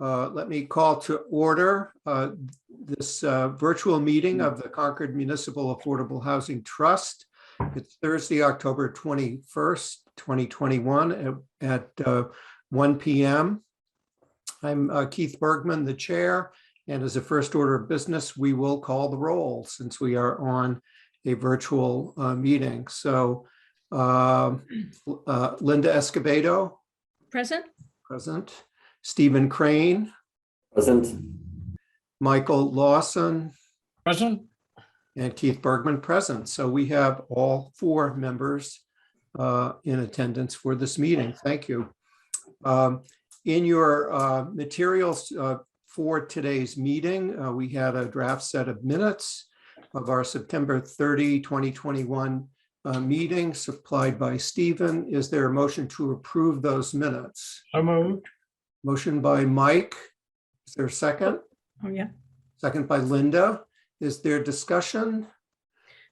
let me call to order this virtual meeting of the Concord Municipal Affordable Housing Trust. It's Thursday, October 21st, 2021 at 1 p.m. I'm Keith Bergman, the chair, and as a first order of business, we will call the roll since we are on a virtual meeting. So Linda Escobedo. Present. Present. Stephen Crane. Present. Michael Lawson. Present. And Keith Bergman present. So we have all four members in attendance for this meeting. Thank you. In your materials for today's meeting, we had a draft set of minutes of our September 30, 2021 meeting supplied by Stephen. Is there a motion to approve those minutes? So moved. Motion by Mike. Is there a second? Oh, yeah. Second by Linda. Is there discussion?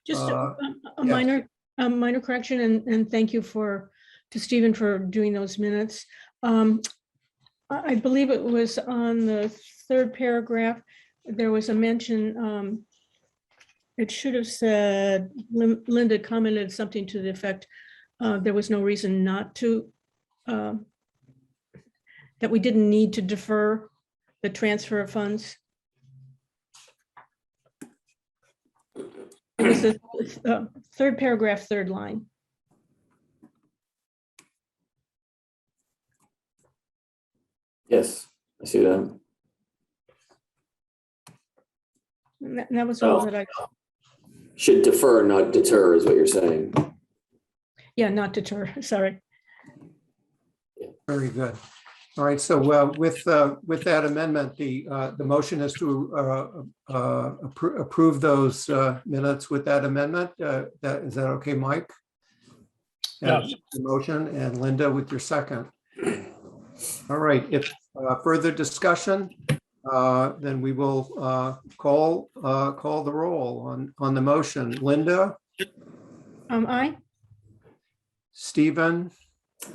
Just a yes. minor correction, and thank you to Stephen for doing those minutes. I believe it was on the third paragraph. There was a mention. It should have said Linda commented something to the effect there was no reason not to, that we didn't need to defer the transfer of funds. It was the third paragraph, third line. Yes, I see that. And that was all that I. Should defer, not deter, is what you're saying. Yeah, not deter. Sorry. Very good. All right. So with that amendment, the motion is to approve those minutes with that amendment. Is that okay, Mike? Yes. The motion, and Linda with your second. All right. If further discussion, then we will call the roll on the motion. Linda. Aye. Stephen.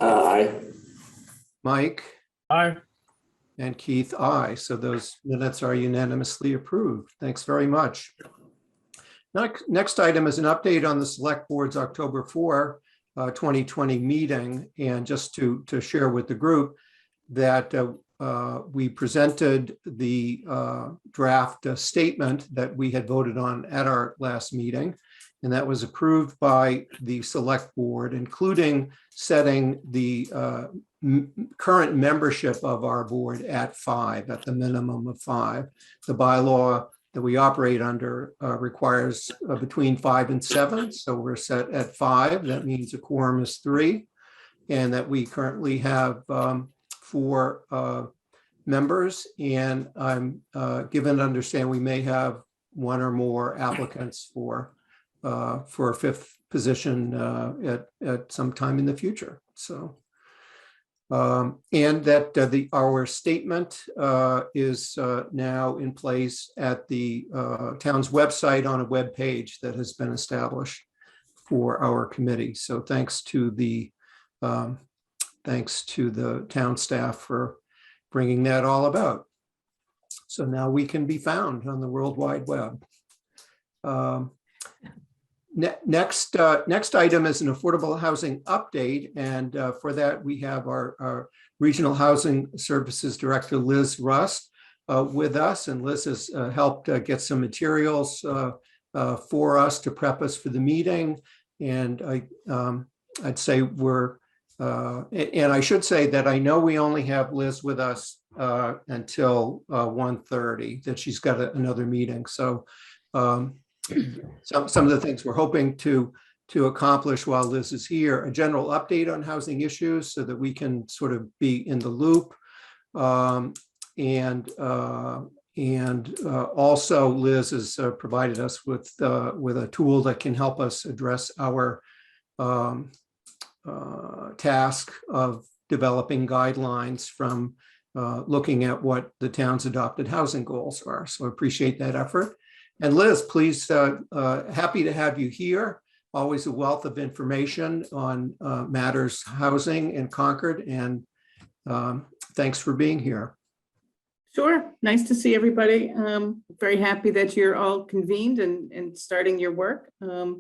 Aye. Mike. Aye. And Keith, aye. So those minutes are unanimously approved. Thanks very much. Next item is an update on the Select Board's October 4, 2020 meeting. And just to share with the group that we presented the draft statement that we had voted on at our last meeting. And that was approved by the Select Board, including setting the current membership of our board at 5, at the minimum of 5. The bylaw that we operate under requires between 5 and 7. So we're set at 5. That means a quorum is 3. And that we currently have 4 members. And I'm given to understand we may have 1 or more applicants for a 5th position at some time in the future. So, and that our statement is now in place at the town's website on a web page that has been established for our committee. So thanks to the town staff for bringing that all about. So now we can be found on the World Wide Web. Next item is an affordable housing update. And for that, we have our Regional Housing Services Director, Liz Rust, with us. And Liz has helped get some materials for us to prep us for the meeting. And I'd say and I should say that I know we only have Liz with us until 1:30, that she's got another meeting. So some of the things we're hoping to accomplish while Liz is here: a general update on housing issues so that we can sort of be in the loop. And also Liz has provided us with a tool that can help us address our task of developing guidelines from looking at what the town's adopted housing goals are. So I appreciate that effort. And Liz, please, happy to have you here. Always a wealth of information on matters housing in Concord, and thanks for being here. Sure. Nice to see everybody. Very happy that you're all convened and starting your work. I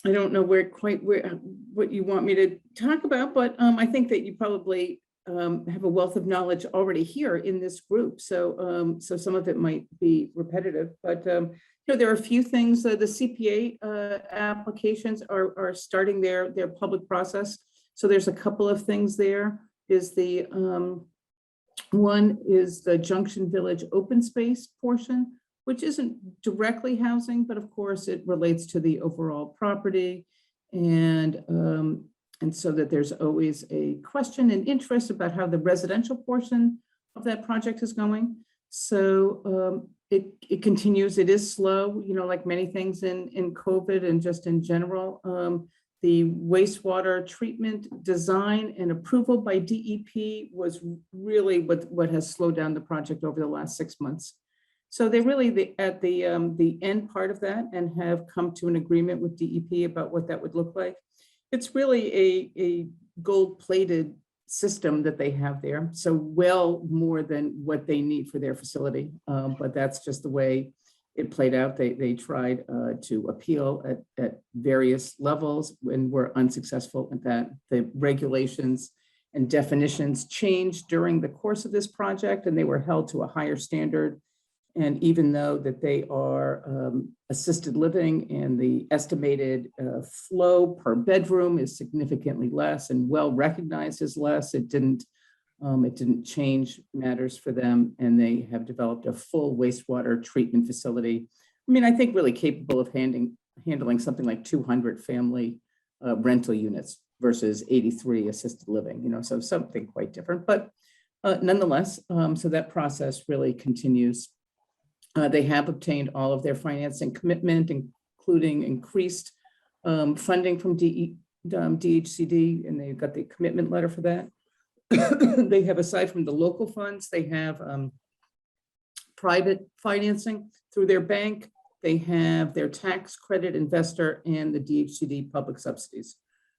don't know what you want me to talk about, but I think that you probably have a wealth of knowledge already here in this group. So some of it might be repetitive, but there are a few things. The CPA applications are starting their public process. So there's a couple of things there. One is the Junction Village open space portion, which isn't directly housing, but of course it relates to the overall property. And so that there's always a question and interest about how the residential portion of that project is going. So it continues. It is slow, like many things in COVID and just in general. The wastewater treatment design and approval by DEP was really what has slowed down the project over the last 6 months. So they're really at the end part of that and have come to an agreement with DEP about what that would look like. It's really a gold-plated system that they have there. So well more than what they need for their facility. But that's just the way it played out. They tried to appeal at various levels and were unsuccessful at that. The regulations and definitions changed during the course of this project, and they were held to a higher standard. And even though that they are assisted living and the estimated flow per bedroom is significantly less and well recognized as less, it didn't change matters for them. And they have developed a full wastewater treatment facility. I mean, I think really capable of handling something like 200 family rental units versus 83 assisted living, so something quite different, but nonetheless, so that process really continues. They have obtained all of their financing commitment, including increased funding from DHCD, and they've got the commitment letter for that. They have, aside from the local funds, they have private financing through their bank. They have their tax credit investor and the DHCD public subsidies.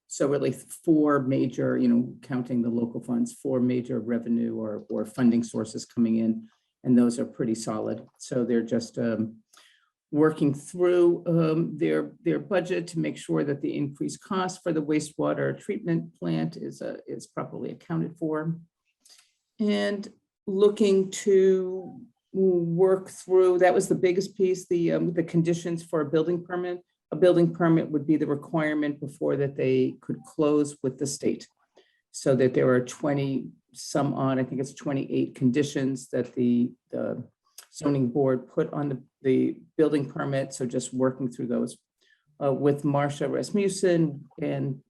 So really 4 major, counting the local funds, 4 major revenue or funding sources coming in. And those are pretty solid. So they're just working through their budget to make sure that the increased cost for the wastewater treatment plant is properly accounted for. And looking to work through, that was the biggest piece, the conditions for a building permit. A building permit would be the requirement before that they could close with the state. So that there are 20 some odd, I think it's 28 conditions that the zoning board put on the building permit. So just working through those with Marsha Rasmussen and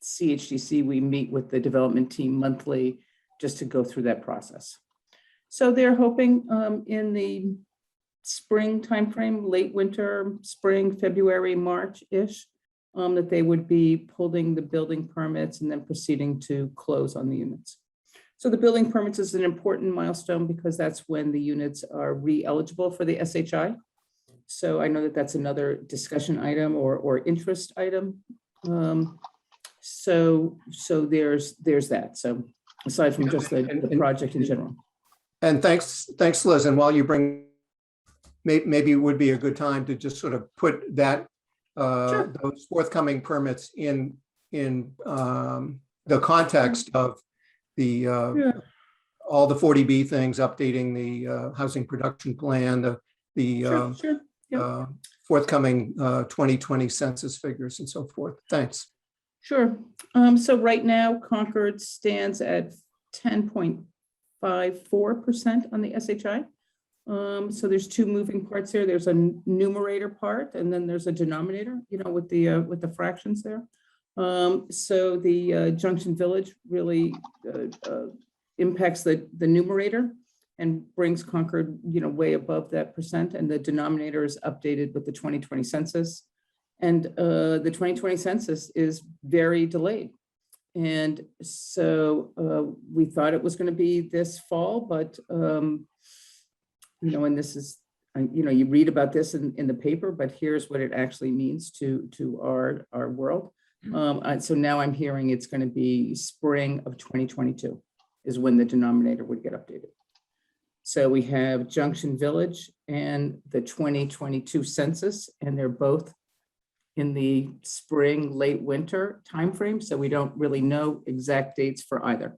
CHDC, we meet with the development team monthly just to go through that process. So they're hoping in the spring timeframe, late winter, spring, February, March-ish, that they would be pulling the building permits and then proceeding to close on the units. So the building permits is an important milestone because that's when the units are re-eligible for the SHI. So I know that that's another discussion item or interest item. So there's that. So aside from just the project in general. And thanks, Liz. And while you bring, maybe it would be a good time to just sort of put that Sure. those forthcoming permits in the context of the all the 40B things, updating the housing production plan, the Sure. forthcoming 2020 census figures and so forth. Thanks. Sure. So right now Concord stands at 10.54% on the SHI. So there's 2 moving parts there. There's a numerator part, and then there's a denominator, with the fractions there. So the Junction Village really impacts the numerator and brings Concord, way above that percent. And the denominator is updated with the 2020 census. And the 2020 census is very delayed. And so we thought it was going to be this fall, but and this is, you read about this in the paper, but here's what it actually means to our world. So now I'm hearing it's going to be spring of 2022. is when the denominator would get updated. So we have Junction Village and the 2022 census, and they're both in the spring, late winter timeframe. So we don't really know exact dates for either.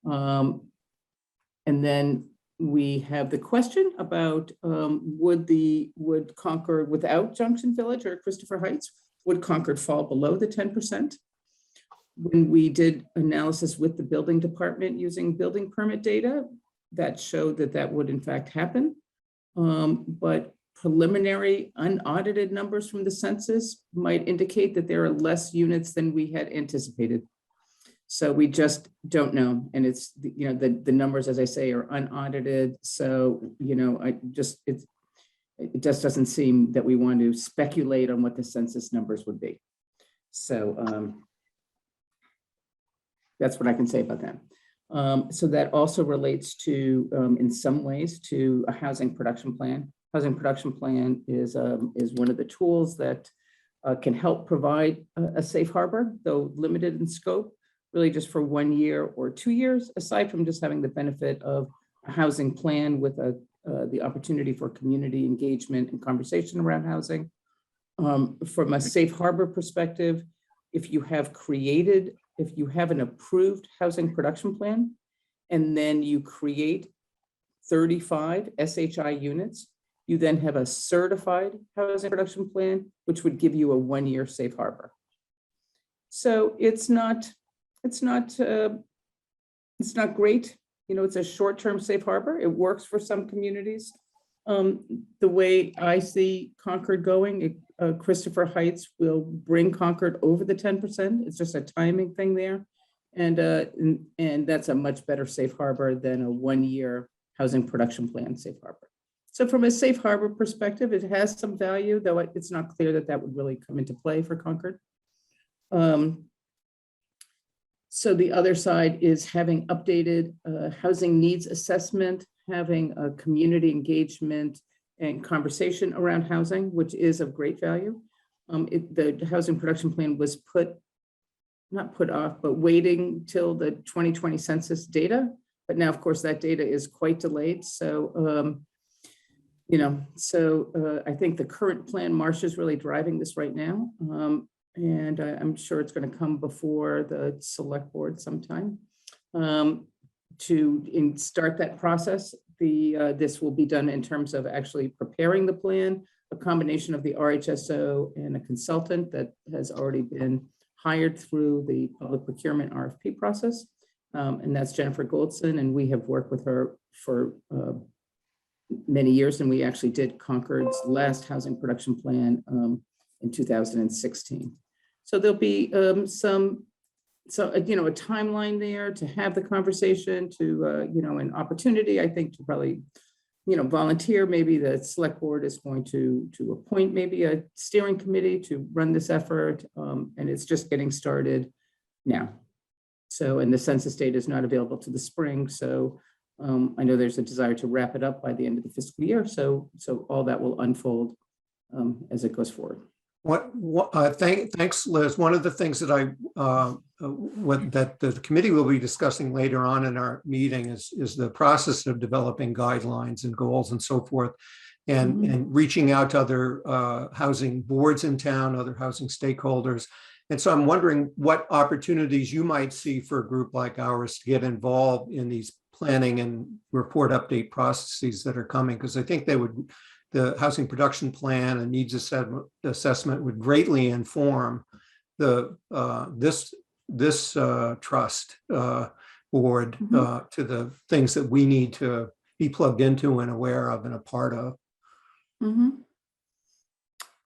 And then we have the question about would Concord without Junction Village or Christopher Heights, would Concord fall below the 10%? When we did analysis with the building department using building permit data, that showed that that would in fact happen. But preliminary unaudited numbers from the census might indicate that there are less units than we had anticipated. So we just don't know. And it's, you know, the numbers, as I say, are unaudited. So, you know, it just doesn't seem that we want to speculate on what the census numbers would be. So that's what I can say about that. So that also relates to, in some ways, to a housing production plan. Housing production plan is one of the tools that can help provide a safe harbor, though limited in scope, really just for 1 year or 2 years, aside from just having the benefit of a housing plan with the opportunity for community engagement and conversation around housing. From a safe harbor perspective, if you have an approved housing production plan, and then you create 35 SHI units, you then have a certified housing production plan, which would give you a 1-year safe harbor. So it's not great. You know, it's a short-term safe harbor. It works for some communities. The way I see Concord going, Christopher Heights will bring Concord over the 10%. It's just a timing thing there. And that's a much better safe harbor than a 1-year housing production plan safe harbor. So from a safe harbor perspective, it has some value, though it's not clear that that would really come into play for Concord. So the other side is having updated housing needs assessment, having a community engagement and conversation around housing, which is of great value. The housing production plan was not put off, but waiting till the 2020 census data. But now, of course, that data is quite delayed. So, you know, I think the current plan, Marcia's really driving this right now. And I'm sure it's going to come before the select board sometime to start that process. This will be done in terms of actually preparing the plan, a combination of the RHSO and a consultant that has already been hired through the public procurement RFP process. And that's Jennifer Goldson, and we have worked with her for many years, and we actually did Concord's last housing production plan in 2016. So there'll be you know, a timeline there to have the conversation, to you know, an opportunity, I think, to probably, you know, volunteer. Maybe the select board is going to appoint maybe a steering committee to run this effort, and it's just getting started now. So, and the census data is not available to the spring. So I know there's a desire to wrap it up by the end of the fiscal year. So all that will unfold as it goes forward. Thanks, Liz. One of the things that that the committee will be discussing later on in our meeting is the process of developing guidelines and goals and so forth, and reaching out to other housing boards in town, other housing stakeholders. And so I'm wondering what opportunities you might see for a group like ours to get involved in these planning and report update processes that are coming, because I think the housing production plan and needs assessment would greatly inform this trust board to the things that we need to be plugged into and aware of and a part of.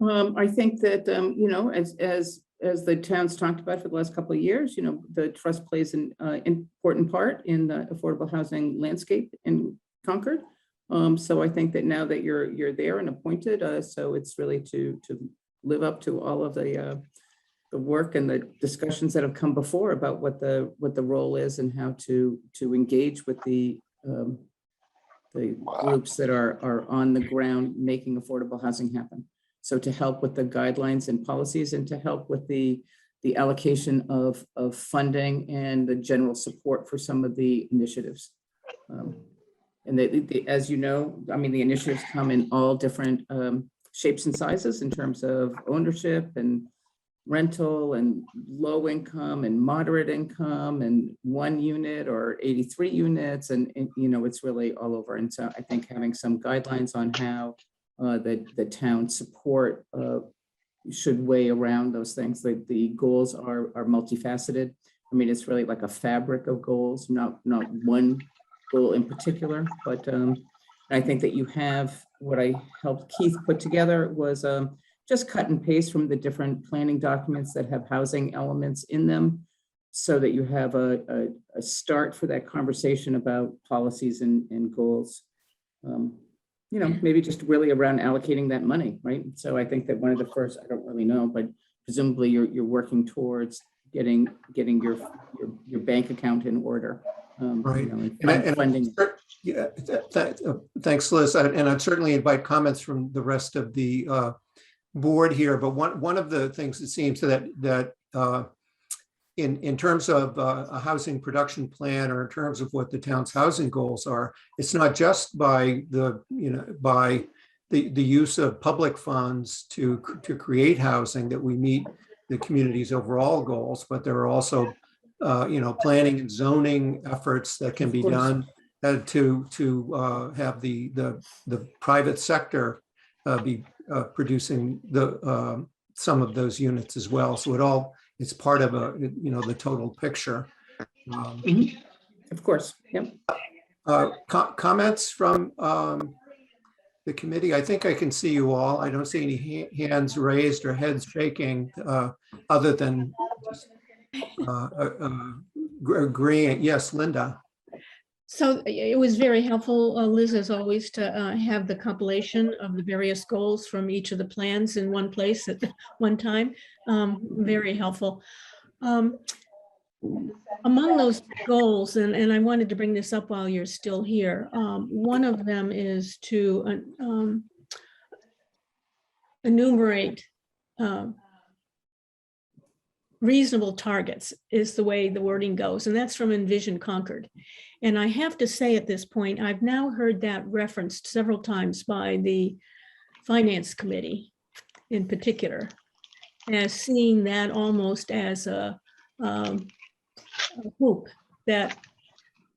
I think that you know, as the town's talked about for the last couple of years, you know, the trust plays an important part in the affordable housing landscape in Concord. So I think that now that you're there and appointed, so it's really to live up to all of the work and the discussions that have come before about what the role is and how to engage with the groups that are on the ground making affordable housing happen. So to help with the guidelines and policies, and to help with the the allocation of funding and the general support for some of the initiatives. And as you know, I mean, the initiatives come in all different shapes and sizes in terms of ownership and rental and low income and moderate income and 1 unit or 83 units. And you know, it's really all over. And so I think having some guidelines on how the town support should weigh around those things. The goals are multifaceted. I mean, it's really like a fabric of goals, not one goal in particular, but I think that you have what I helped Keith put together was just cut and paste from the different planning documents that have housing elements in them, so that you have a start for that conversation about policies and goals. You know, maybe just really around allocating that money, right? So I think that one of the first, I don't really know, but presumably you're working towards getting your bank account in order. Right. You know, and funding. Yeah, thanks, Liz. And I'd certainly invite comments from the rest of the board here. But one of the things it seems that in terms of a housing production plan, or in terms of what the town's housing goals are, it's not just by the use of public funds to create housing that we meet the community's overall goals, but there are also planning and zoning efforts that can be done to have the private sector be producing some of those units as well. So it's part of the total picture. Of course, yep. Comments from the committee? I think I can see you all. I don't see any hands raised or heads shaking, other than agreeing. Yes, Linda. So it was very helpful, Liz, as always, to have the compilation of the various goals from each of the plans in one place at one time. Very helpful. Among those goals, and I wanted to bring this up while you're still here, one of them is to enumerate reasonable targets, is the way the wording goes, and that's from Envision Concord. And I have to say at this point, I've now heard that referenced several times by the Finance Committee in particular, as seeing that almost as a hoop that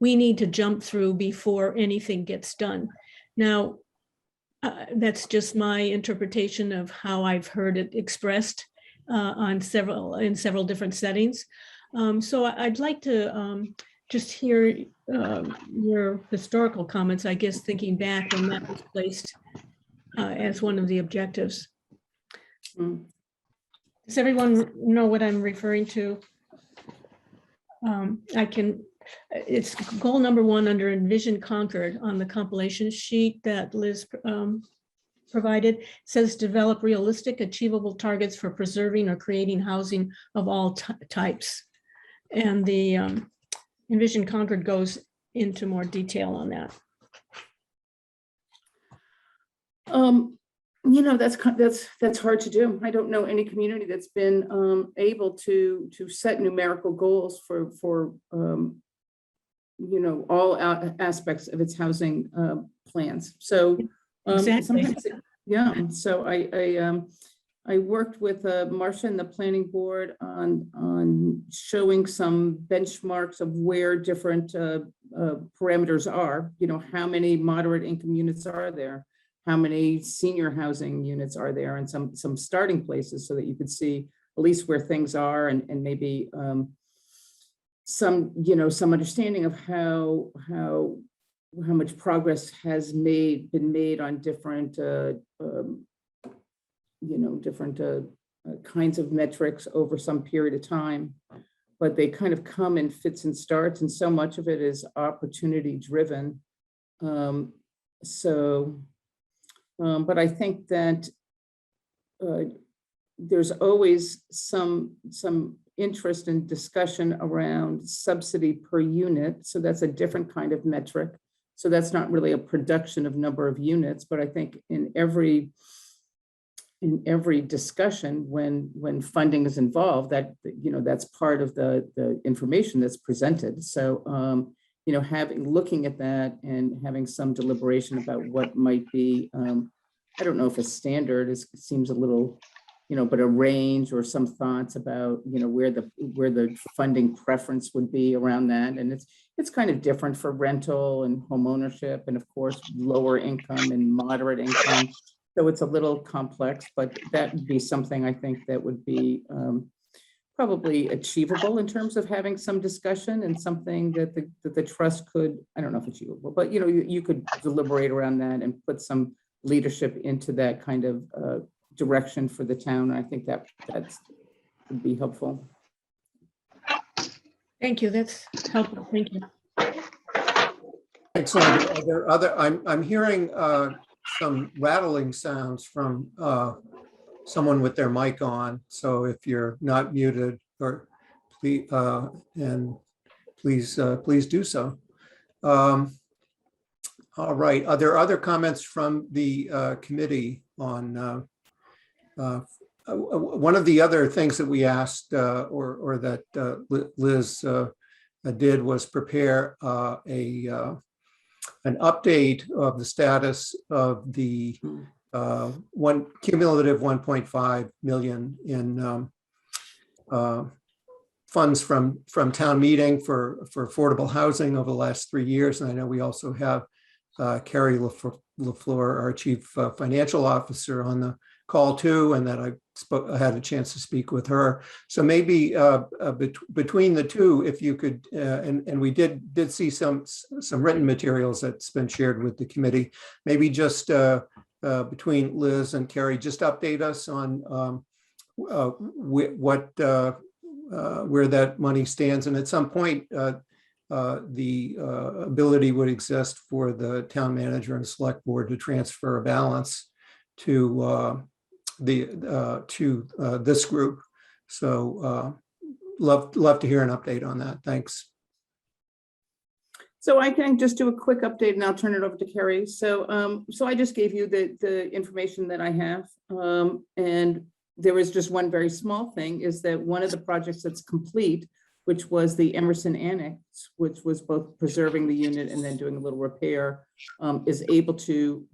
we need to jump through before anything gets done. Now, that's just my interpretation of how I've heard it expressed in several different settings. So I'd like to just hear your historical comments, I guess, thinking back when that was placed as one of the objectives. Does everyone know what I'm referring to? It's goal number 1 under Envision Concord on the compilation sheet that Liz provided. It says develop realistic, achievable targets for preserving or creating housing of all types. And the Envision Concord goes into more detail on that. That's hard to do. I don't know any community that's been able to set numerical goals for all aspects of its housing plans. So Exactly. So I worked with Marcia and the planning board on showing some benchmarks of where different parameters are. How many moderate income units are there? How many senior housing units are there, and some starting places, so that you could see at least where things are, and maybe some understanding of how much progress has been made on different kinds of metrics over some period of time. But they kind of come in fits and starts, and so much of it is opportunity driven. But I think that there's always some interest and discussion around subsidy per unit. So that's a different kind of metric. So that's not really a production of number of units, but I think in every in every discussion when funding is involved, that, that's part of the information that's presented. So, looking at that and having some deliberation about what might be, I don't know if a standard seems a little, but a range or some thoughts about, where the funding preference would be around that. And it's kind of different for rental and home ownership, and of course, lower income and moderate income. So it's a little complex, but that would be something I think that would be probably achievable in terms of having some discussion, and something that the trust could, I don't know if achievable, but you could deliberate around that and put some leadership into that kind of direction for the town. I think that would be helpful. Thank you. That's helpful. Thank you. Excellent. Are there other, I'm hearing some rattling sounds from someone with their mic on. So if you're not muted, or please, please do so. All right. Are there other comments from the committee on one of the other things that we asked or that Liz did was prepare an update of the status of the cumulative 1.5 million in funds from town meeting for affordable housing over the last 3 years. And I know we also have Carrie LaFleur, our chief financial officer, on the call too, and that I had a chance to speak with her. So maybe between the two, if you could, and we did see some written materials that's been shared with the committee, maybe just between Liz and Carrie, just update us on where that money stands. And at some point, the ability would exist for the town manager and select board to transfer a balance to this group. So love to hear an update on that. Thanks. So I can just do a quick update and I'll turn it over to Carrie. So I just gave you the information that I have. And there was just one very small thing, is that one of the projects that's complete, which was the Emerson Annex, which was both preserving the unit and then doing a little repair, is able to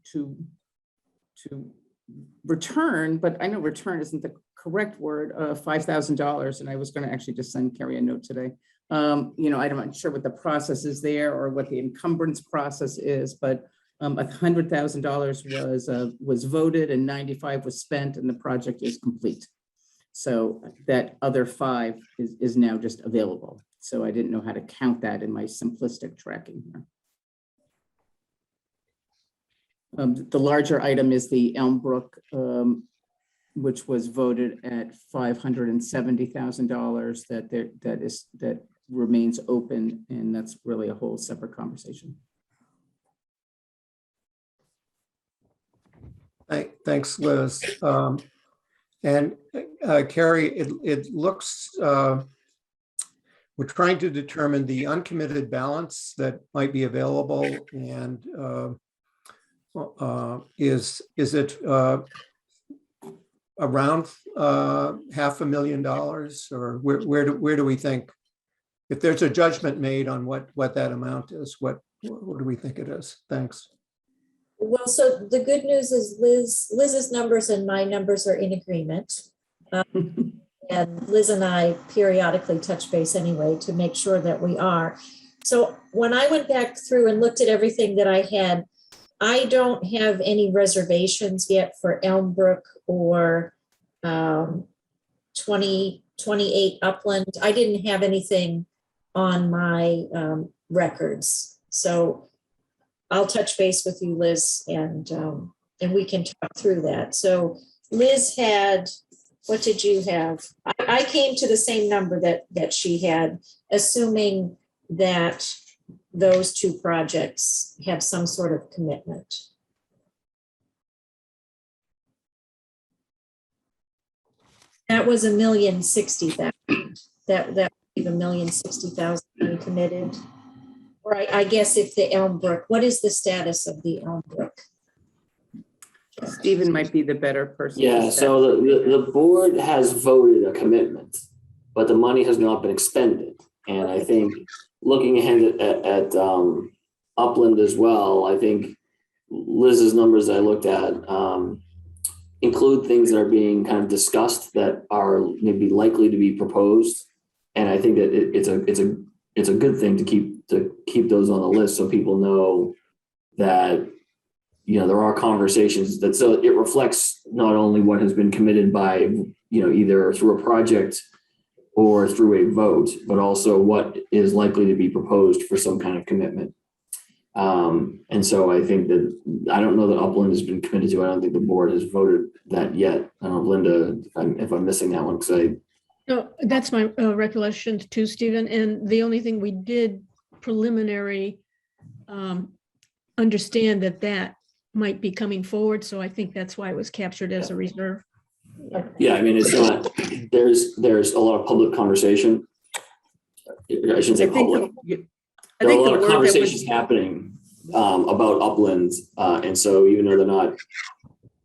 return, but I know return isn't the correct word, $5,000. And I was going to actually just send Carrie a note today. I'm not sure what the process is there or what the encumbrance process is, but $100,000 was voted and 95 was spent, and the project is complete. So that other 5 is now just available. So I didn't know how to count that in my simplistic tracking here. The larger item is the Elmbrook, which was voted at $570,000 that remains open, and that's really a whole separate conversation. Thanks, Liz. And Carrie, it looks, we're trying to determine the uncommitted balance that might be available, and is it around $500,000, or where do we think, if there's a judgment made on what that amount is, what do we think it is? Thanks. Well, so the good news is Liz's numbers and my numbers are in agreement. And Liz and I periodically touch base anyway to make sure that we are. So when I went back through and looked at everything that I had, I don't have any reservations yet for Elmbrook or 2028 Upland. I didn't have anything on my records. So I'll touch base with you, Liz, and we can talk through that. So Liz had, what did you have? I came to the same number that she had, assuming that those 2 projects have some sort of commitment. That was $1,060,000. That would be $1,060,000 committed. Or I guess if the Elmbrook, what is the status of the Elmbrook? Stephen might be the better person. to Yeah, say. so the board has voted a commitment, but the money has not been expended. And I think looking ahead at Upland as well, I think Liz's numbers that I looked at include things that are being kind of discussed that are maybe likely to be proposed. And I think that it's a good thing to keep those on the list so people know that, you know, there are conversations that, so it reflects not only what has been committed by, you know, either through a project or through a vote, but also what is likely to be proposed for some kind of commitment. And so I think that, I don't know that Upland has been committed to, I don't think the board has voted that yet. I don't know, Linda, if I'm missing that one, because No, that's my recollection too, Stephen. And the only thing we did preliminary understand that might be coming forward. So I think that's why it was captured as a reserve. yeah, I mean, it's not, there's a lot of public conversation. I shouldn't say I think public. I There are a think the lot of word that conversations was, happening about uplands, and so even though they're not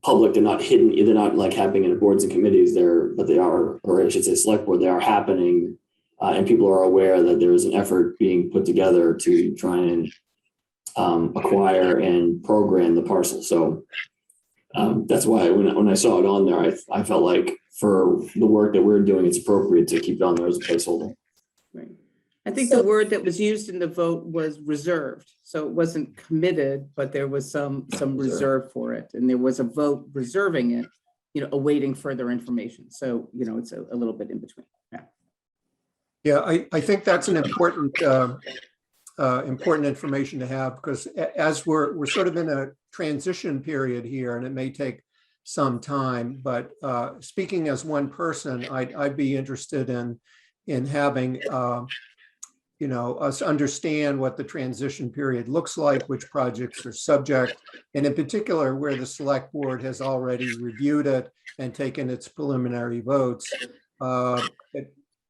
public, they're not hidden, they're not like happening in boards and committees there, but they are, or I should say select board, they are happening, and people are aware that there is an effort being put together to try and acquire and program the parcel. So that's why when I saw it on there, I felt like for the work that we're doing, it's appropriate to keep it on there as a placeholder. right. I think the word that was used in the vote was reserved. So it wasn't committed, but there was some reserve for it. And there was a vote reserving it, you know, awaiting further information. So, you know, it's a little bit in between. Yeah. Yeah, I think that's an important important information to have, because as we're sort of in a transition period here, and it may take some time, but speaking as one person, I'd be interested in having you know, us understand what the transition period looks like, which projects are subject, and in particular, where the select board has already reviewed it and taken its preliminary votes.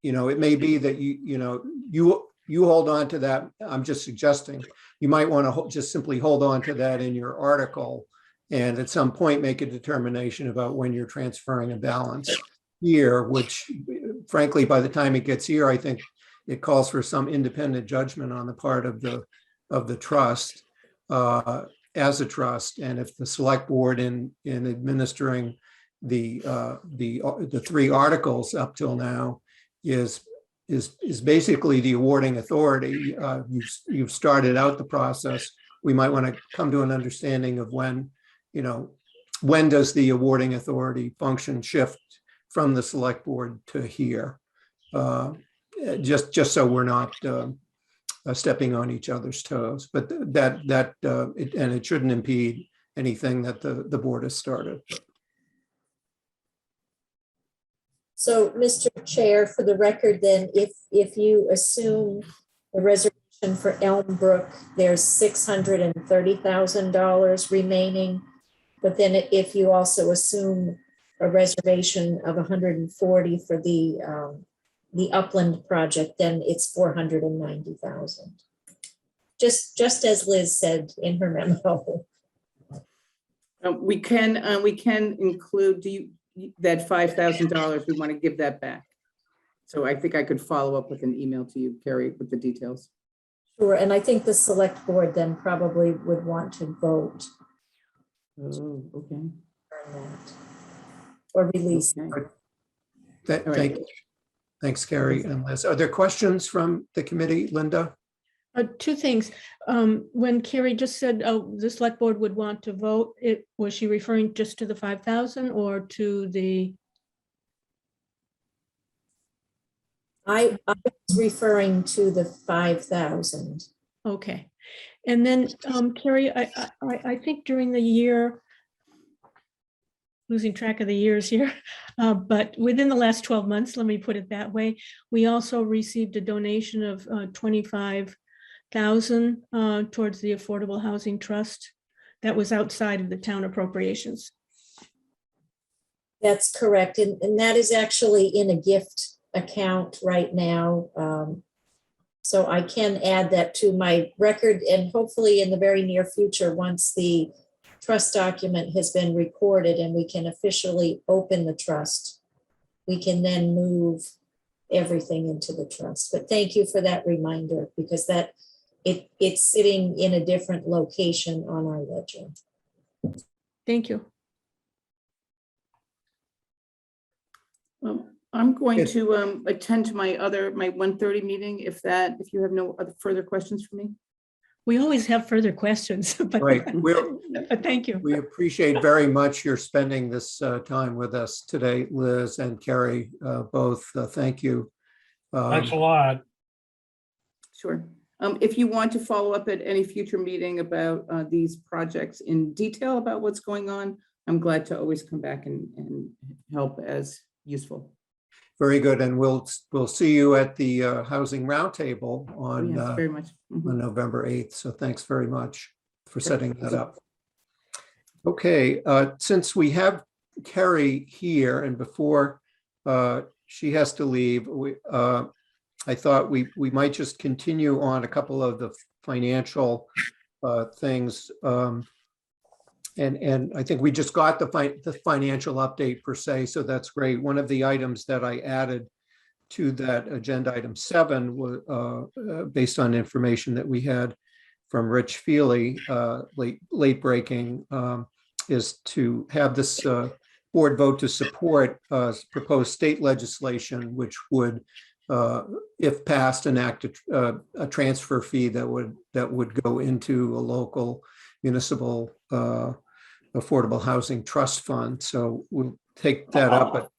You know, it may be that you hold on to that. I'm just suggesting you might want to just simply hold on to that in your article, and at some point make a determination about when you're transferring a balance here, which frankly, by the time it gets here, I think it calls for some independent judgment on the part of the trust as a trust. And if the select board in administering the three articles up till now is basically the awarding authority, you've started out the process. We might want to come to an understanding of when, you know, when does the awarding authority function shift from the select board to here. Just so we're not stepping on each other's toes, but it shouldn't impede anything that the board has started. So, Mr. Chair, for the record, then, if you assume the reservation for Elm Brook, there's $630,000 remaining. But then if you also assume a reservation of 140 for the Upland project, then it's 490,000. Just as Liz said in her memo. We can include, that $5,000, we want to give that back. So I think I could follow up with an email to you, Carrie, with the details. Sure, and I think the select board then probably would want to vote Oh, okay. on that or release. Okay. Thank you. Thanks, Carrie and Liz. Are there questions from the committee, Linda? Two things. When Carrie just said, oh, the select board would want to vote, was she referring just to the 5,000 or to the? I was referring to the 5,000. Okay. And then Carrie, I think during the year, losing track of the years here, but within the last 12 months, let me put it that way, we also received a donation of 25,000 towards the Affordable Housing Trust. That was outside of the town appropriations. That's correct. And that is actually in a gift account right now. So I can add that to my record, and hopefully in the very near future, once the trust document has been recorded and we can officially open the trust, we can then move everything into the trust. But thank you for that reminder, because that it's sitting in a different location on our ledger. Thank you. I'm going Good. to attend to my 1:30 meeting if you have no other further questions for me. We always have further questions, but, Right. but thank you. We appreciate very much your spending this time with us today, Liz and Carrie, both. Thank you. Thanks a lot. Sure. If you want to follow up at any future meeting about these projects in detail about what's going on, I'm glad to always come back and help as useful. Very good. And we'll see you at the Housing Roundtable on, Yes, very much. on November 8th. So thanks very much for setting that up. Okay, since we have Carrie here and before she has to leave, I thought we might just continue on a couple of the financial things. And I think we just got the financial update per se, so that's great. One of the items that I added to that agenda item 7 was based on information that we had from Rich Feely, late breaking, is to have this board vote to support proposed state legislation, which would, if passed, enact a transfer fee that would go into a local municipal affordable housing trust fund. So we'll take that up.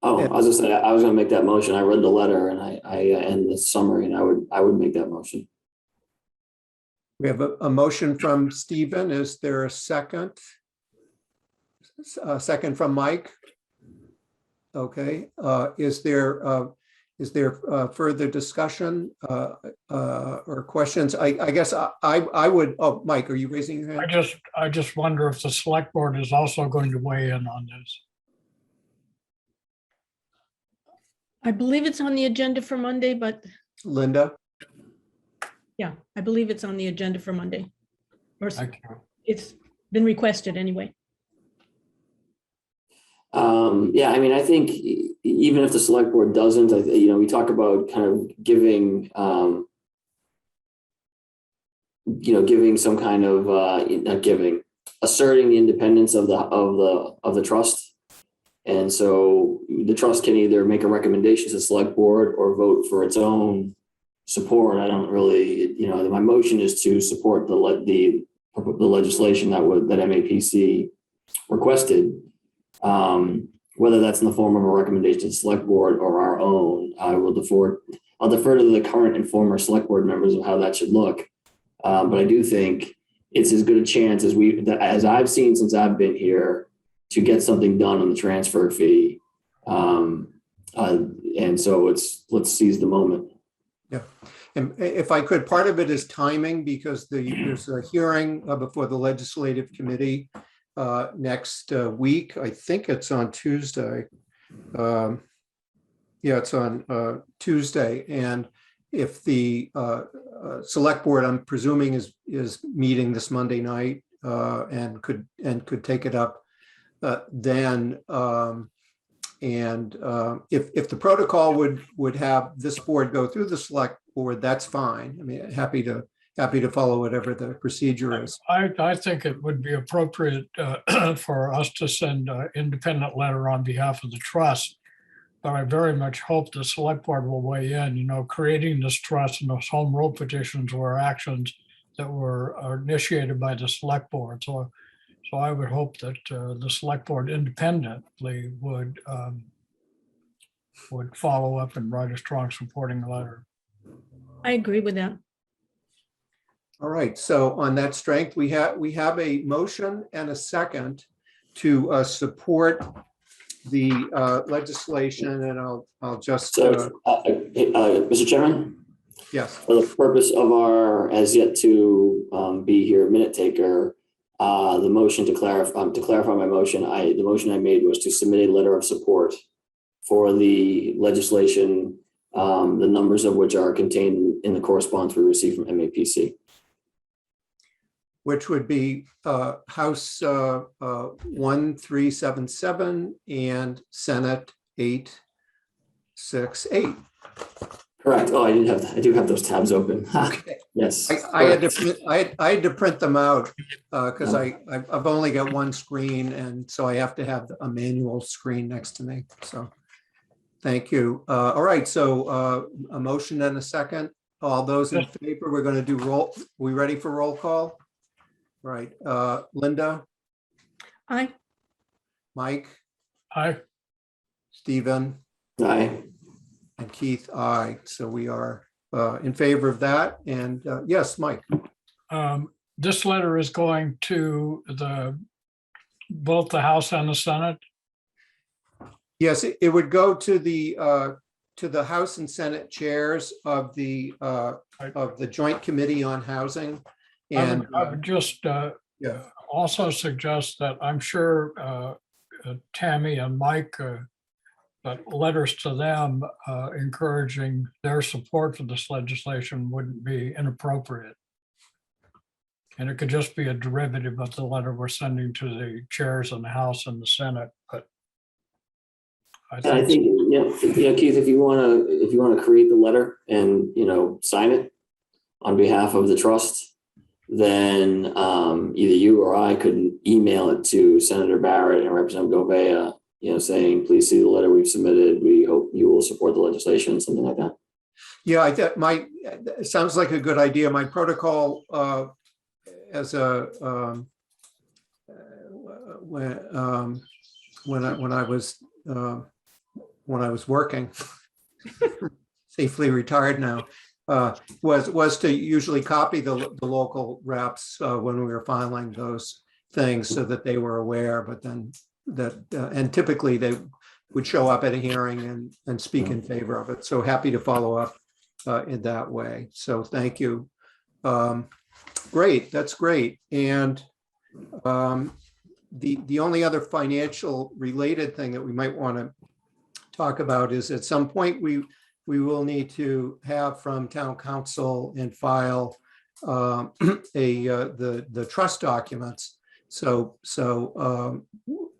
Oh, I was just saying, I was going to make that motion. I read the letter and and the summary, and I would make that motion. We have a motion from Stephen. Is there a second? A second from Mike? Okay. Is there further discussion or questions? I guess I would, oh, Mike, are you raising your hand? I just wonder if the select board is also going to weigh in on this. I believe it's on the agenda for Monday, but Linda? yeah, I believe it's on the agenda for Monday. Or Thank you. it's been requested anyway. Yeah, I mean, I think even if the select board doesn't, we talk about kind of giving, giving some kind of, not giving, asserting the independence of the trust. And so the trust can either make a recommendation to the select board or vote for its own support. I don't really, my motion is to support the legislation that MAPC requested. Whether that's in the form of a recommendation to the select board or our own, I'll defer to the current and former select board members of how that should look. But I do think it's as good a chance as I've seen since I've been here to get something done on the transfer fee. And so let's seize the moment. Yeah. And if I could, part of it is timing, because there's a hearing before the legislative committee next week. I think it's on Tuesday. Yeah, it's on Tuesday. And if the select board, I'm presuming, is meeting this Monday night and could take it up then. If the protocol would have this board go through the select board, that's fine. I mean, happy to follow whatever the procedure is. I think it would be appropriate for us to send an independent letter on behalf of the trust. But I very much hope the select board will weigh in. Creating this trust and those home rule petitions were actions that were initiated by the select board. So I would hope that the select board independently would follow up and write a strong supporting letter. I agree with that. All right, so on that strength, we have a motion and a second to support the legislation, and I'll just Mr. Chairman, yes. for the purpose of our as yet to be here minute taker, the motion to clarify my motion, the motion I made was to submit a letter of support for the legislation, the numbers of which are contained in the correspondence we received from MAPC. which would be House 1377 and Senate 868. Correct. Oh, I do have those tabs open. Okay. Yes. I had to correct. I had to print them out because I've only got one screen, and so I have to have a manual screen next to me. So thank you. All right, so a motion and a second. All those in favor, we're going to do roll. We ready for roll call? Right. Linda, Aye. Mike, Aye. Stephen, Aye. and Keith, aye. So we are in favor of that. And yes, Mike. This letter is going to both the House and the Senate. Yes, it would go to the House and Senate chairs of the Joint Committee on Housing. And I would just yeah, also suggest that I'm sure Tammy and Mike, but letters to them encouraging their support for this legislation wouldn't be inappropriate. And it could just be a derivative of the letter we're sending to the chairs in the House and the Senate, but And I think, Keith, if you want to create the letter and, sign it on behalf of the trust, then either you or I could email it to Senator Barrett and Representative Gouveia, saying, please see the letter we've submitted. We hope you will support the legislation, something like that. yeah, it sounds like a good idea. My protocol as a when I was working, safely retired now, was to usually copy the local reps when we were filing those things so that they were aware, but then and typically they would show up at a hearing and speak in favor of it. So happy to follow up in that way. So thank you. Great, that's great. And the only other financial related thing that we might want to talk about is at some point we will need to have from town council and file the trust documents. So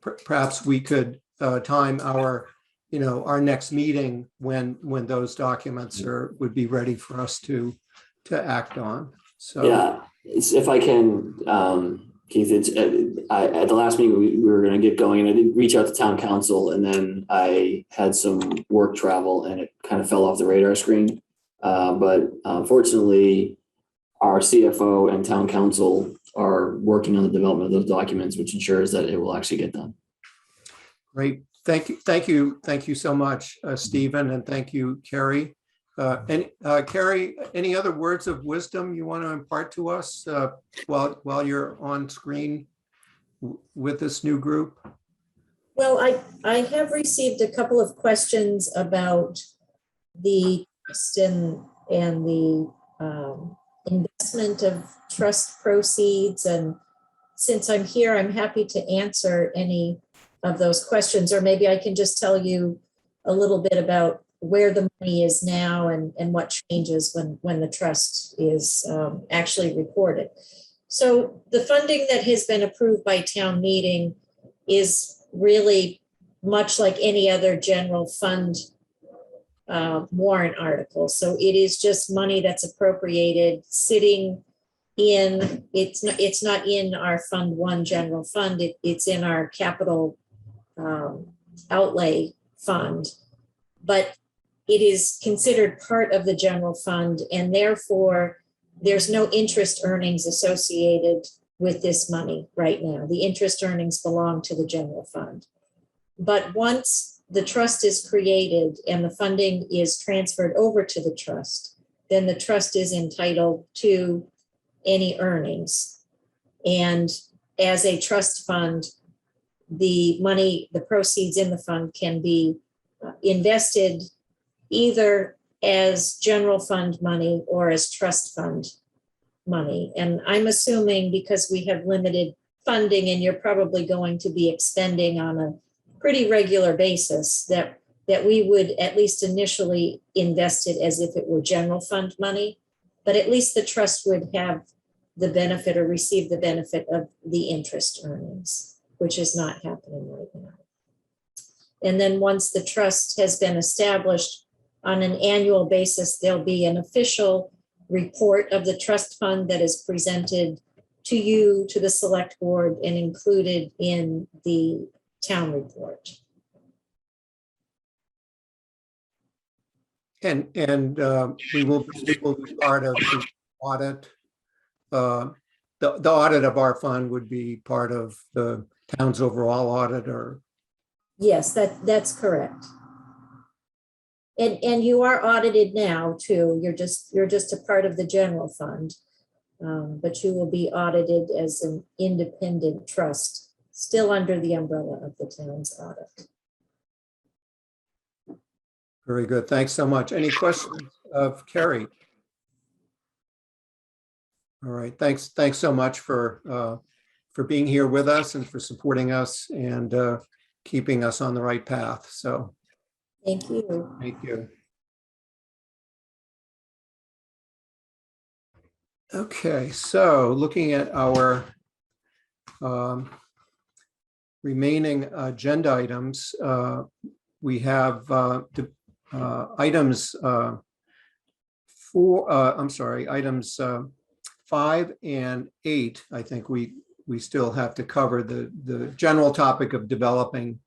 perhaps we could time our next meeting when those documents would be ready for us to act on. So yeah, if I can, Keith, at the last meeting we were going to get going, and I did reach out to town council, and then I had some work travel, and it kind of fell off the radar screen. But fortunately, our CFO and town council are working on the development of those documents, which ensures that it will actually get done. great, thank you so much, Stephen, and thank you, Carrie. And Carrie, any other words of wisdom you want to impart to us while you're on screen with this new group? Well, I have received a couple of questions about the trust and the investment of trust proceeds. And since I'm here, I'm happy to answer any of those questions, or maybe I can just tell you a little bit about where the money is now and what changes when the trust is actually reported. So the funding that has been approved by town meeting is really much like any other general fund warrant article. So it is just money that's appropriated sitting in, it's not in our Fund 1 general fund, it's in our capital outlay fund, but it is considered part of the general fund, and therefore there's no interest earnings associated with this money right now. The interest earnings belong to the general fund. But once the trust is created and the funding is transferred over to the trust, then the trust is entitled to any earnings. And as a trust fund, the money, the proceeds in the fund can be invested either as general fund money or as trust fund money. And I'm assuming, because we have limited funding and you're probably going to be expending on a pretty regular basis, that we would at least initially invest it as if it were general fund money, but at least the trust would have the benefit or receive the benefit of the interest earnings, which is not happening right now. And then once the trust has been established on an annual basis, there'll be an official report of the trust fund that is presented to you, to the select board, and included in the town report. And we will be part of the audit. The audit of our fund would be part of the town's overall audit, or? Yes, that's correct. And you are audited now too. You're just a part of the general fund. But you will be audited as an independent trust, still under the umbrella of the town's audit. Very good. Thanks so much. Any questions of Carrie? All right. Thanks so much for being here with us and for supporting us and keeping us on the right path. So Thank you. thank you. Okay, so looking at our remaining agenda items, we have items items 5 and 8. I think we still have to cover the general topic of developing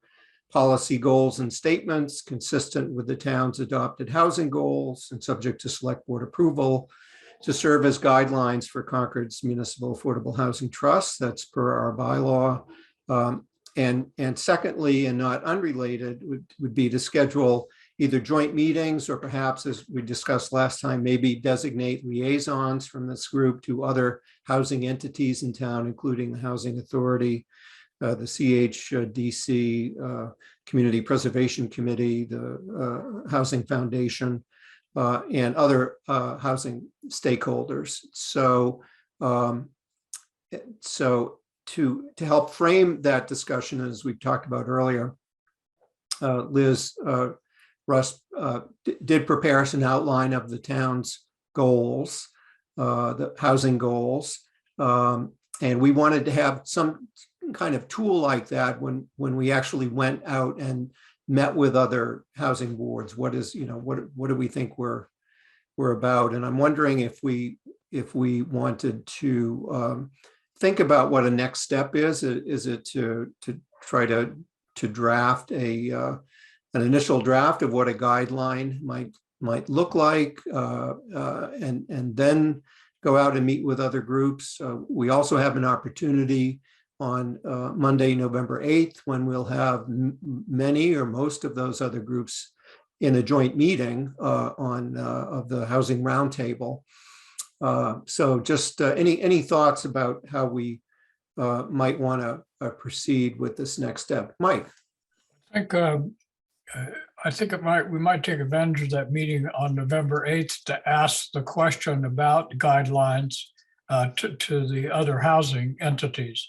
policy goals and statements consistent with the town's adopted housing goals and subject to select board approval to serve as guidelines for Concord's Municipal Affordable Housing Trust. That's per our bylaw. And secondly, and not unrelated, would be to schedule either joint meetings or perhaps, as we discussed last time, maybe designate liaisons from this group to other housing entities in town, including the Housing Authority, the CHDC, Community Preservation Committee, the Housing Foundation, and other housing stakeholders. So, to help frame that discussion, as we've talked about earlier, Liz Russ did prepare us an outline of the town's goals, the housing goals, and we wanted to have some kind of tool like that when we actually went out and met with other housing boards. What do we think we're about? And I'm wondering if we wanted to think about what a next step is. Is it to try to draft an initial draft of what a guideline might look like, and then go out and meet with other groups? We also have an opportunity on Monday, November 8th, when we'll have many or most of those other groups in a joint meeting of the Housing Roundtable. So just any thoughts about how we might want to proceed with this next step? Mike? I think we might take advantage of that meeting on November 8th to ask the question about guidelines to the other housing entities,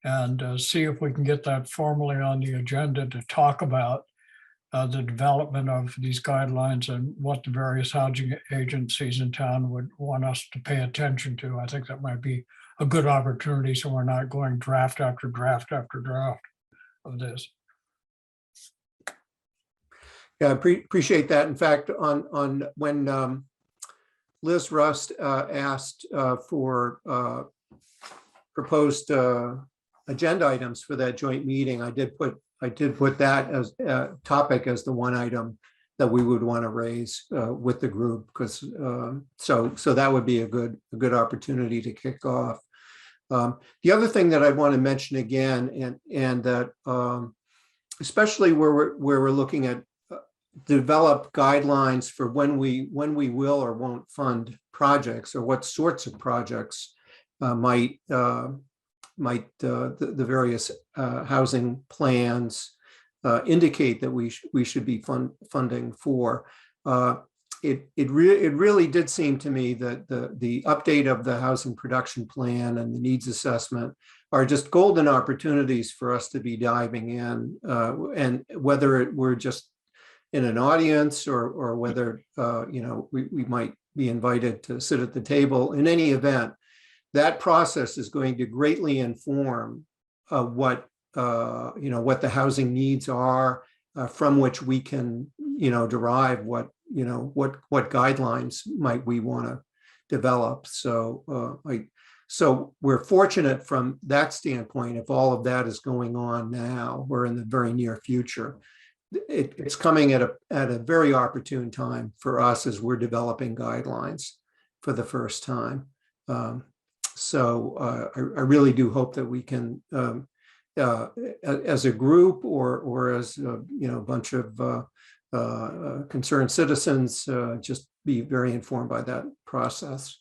and see if we can get that formally on the agenda to talk about the development of these guidelines and what the various housing agencies in town would want us to pay attention to. I think that might be a good opportunity, so we're not going draft after draft after draft of this. Yeah, I appreciate that. In fact, on when Liz Rust asked for proposed agenda items for that joint meeting, I did put that as a topic as the one item that we would want to raise with the group, because so that would be a good opportunity to kick off. The other thing that I want to mention again, and that especially where we're looking at develop guidelines for when we will or won't fund projects, or what sorts of projects might the various housing plans indicate that we should be funding for. It really did seem to me that the update of the housing production plan and the needs assessment are just golden opportunities for us to be diving in, and whether we're just in an audience or whether we might be invited to sit at the table. In any event, that process is going to greatly inform what what the housing needs are, from which we can derive what guidelines might we want to develop. So we're fortunate from that standpoint. If all of that is going on now or in the very near future, it's coming at a very opportune time for us as we're developing guidelines for the first time. So I really do hope that we can, as a group or as a bunch of concerned citizens, just be very informed by that process.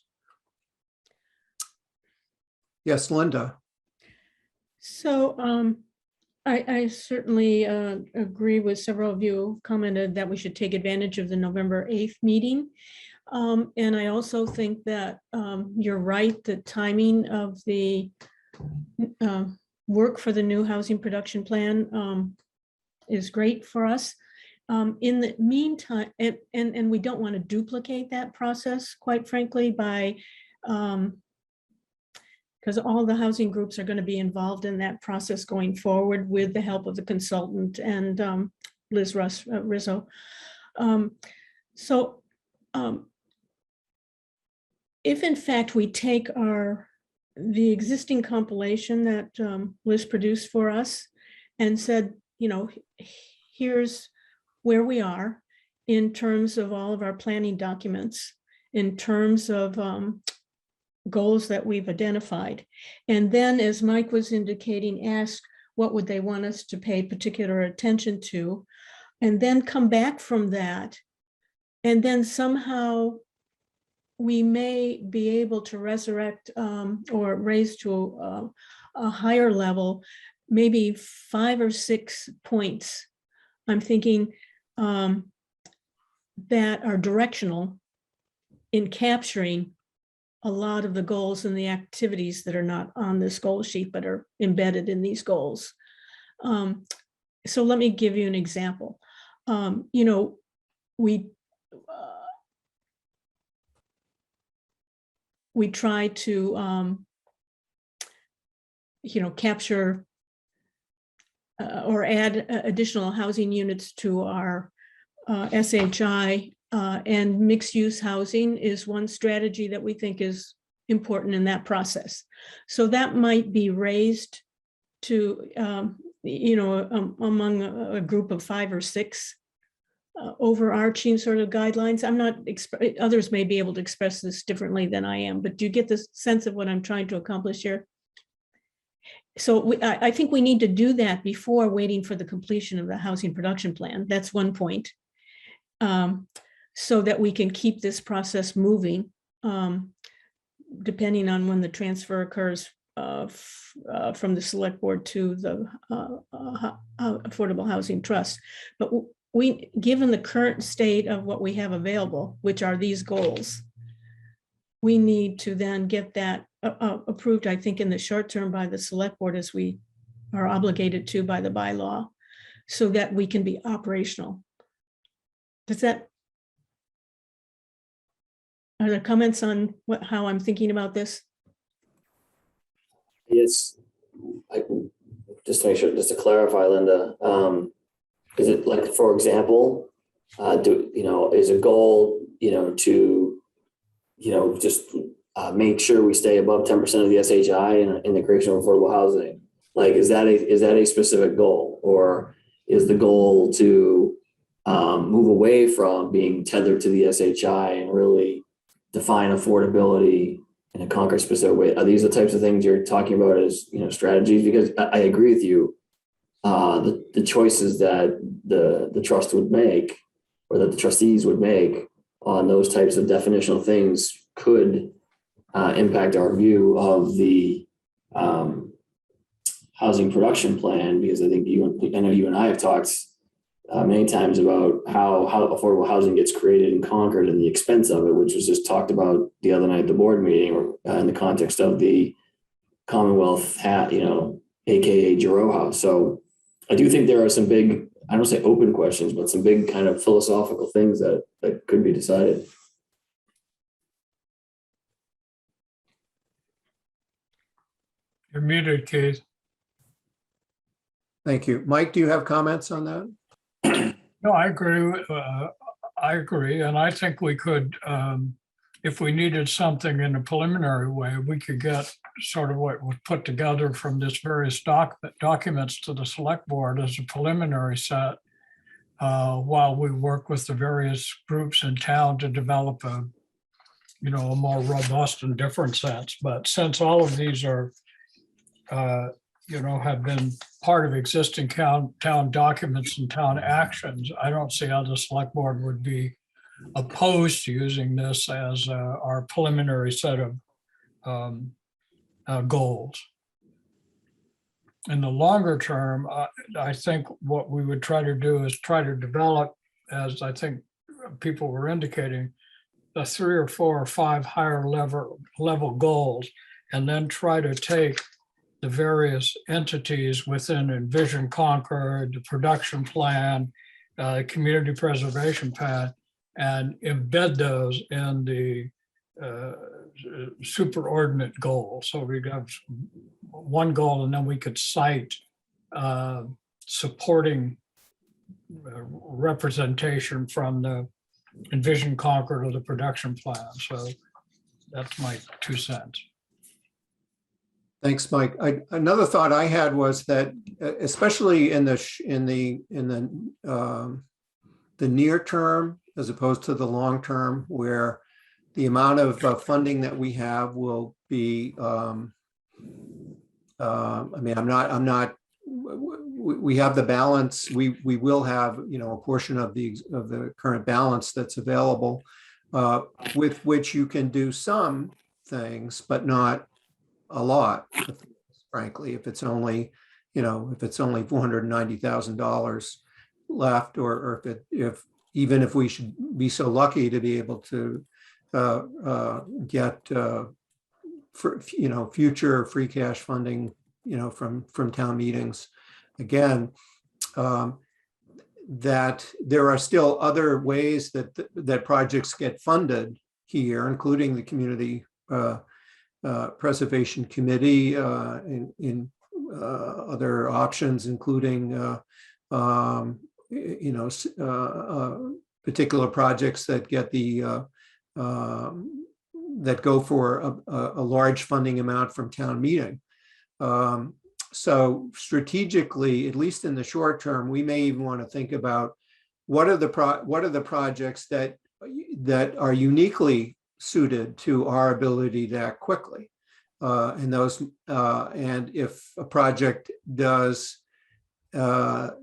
Yes, Linda. So I certainly agree with several of you commented that we should take advantage of the November 8th meeting. And I also think that you're right, the timing of the work for the new housing production plan is great for us. In the meantime, and we don't want to duplicate that process, quite frankly, by because all the housing groups are going to be involved in that process going forward with the help of the consultant and Liz Rizzo. If in fact we take the existing compilation that Liz produced for us and said, here's where we are in terms of all of our planning documents, in terms of goals that we've identified. And then, as Mike was indicating, ask what would they want us to pay particular attention to, and then come back from that. And then somehow we may be able to resurrect or raise to a higher level, maybe 5 or 6 points. I'm thinking that are directional in capturing a lot of the goals and the activities that are not on this goal sheet, but are embedded in these goals. So let me give you an example. We try to, capture or add additional housing units to our SHI. And mixed use housing is one strategy that we think is important in that process. So that might be raised to, among a group of 5 or 6 overarching sort of guidelines. I'm not, others may be able to express this differently than I am, but do you get the sense of what I'm trying to accomplish here? So I think we need to do that before waiting for the completion of the housing production plan. That's one point. So that we can keep this process moving, depending on when the transfer occurs from the select board to the Affordable Housing Trust. But given the current state of what we have available, which are these goals, we need to then get that approved, I think, in the short term by the select board, as we are obligated to by the bylaw, so that we can be operational. Are there comments on how I'm thinking about this? Yes, just to make sure, just to clarify, Linda, is it like, for example, is a goal, to, just make sure we stay above 10% of the SHI in the creation of affordable housing? Like, is that a specific goal, or is the goal to move away from being tethered to the SHI and really define affordability in a concrete specific way? Are these the types of things you're talking about as strategies? Because I agree with you. The choices that the trust would make, or that the trustees would make on those types of definitional things, could impact our view of the housing production plan. Because I think I know you and I have talked many times about how affordable housing gets created in Concord and the expense of it, which was just talked about the other night at the board meeting, or in the context of the Commonwealth, AKA Giroux House. So I do think there are some big, I don't say open questions, but some big kind of philosophical things that could be decided. You're muted, Keith. Thank you. Mike, do you have comments on that? No, I agree. I agree. And I think we could, if we needed something in a preliminary way, we could get sort of what was put together from this various documents to the select board as a preliminary set while we work with the various groups in town to develop a more robust and different sense. But since all of these are, have been part of existing town documents and town actions, I don't see how the select board would be opposed to using this as our preliminary set of goals. In the longer term, I think what we would try to do is try to develop, as I think people were indicating, the 3 or 4 or 5 higher level goals, and then try to take the various entities within Envision Concord, the production plan, community preservation plan, and embed those in the superordinate goal. So we have one goal, and then we could cite supporting representation from the Envision Concord or the production plan. So that's my 2 cents. Thanks, Mike. Another thought I had was that, especially in the near term, as opposed to the long term, where the amount of funding that we have will be, we have the balance. We will have, a portion of the current balance that's available, with which you can do some things, but not a lot, frankly. If it's only $490,000 left, or if even if we should be so lucky to be able to get future free cash funding, from town meetings, again, that there are still other ways that projects get funded here, including the community preservation committee, in other options, including particular projects that get that go for a large funding amount from town meeting. So strategically, at least in the short term, we may even want to think about what are the projects that are uniquely suited to our ability to act quickly, and if a project does not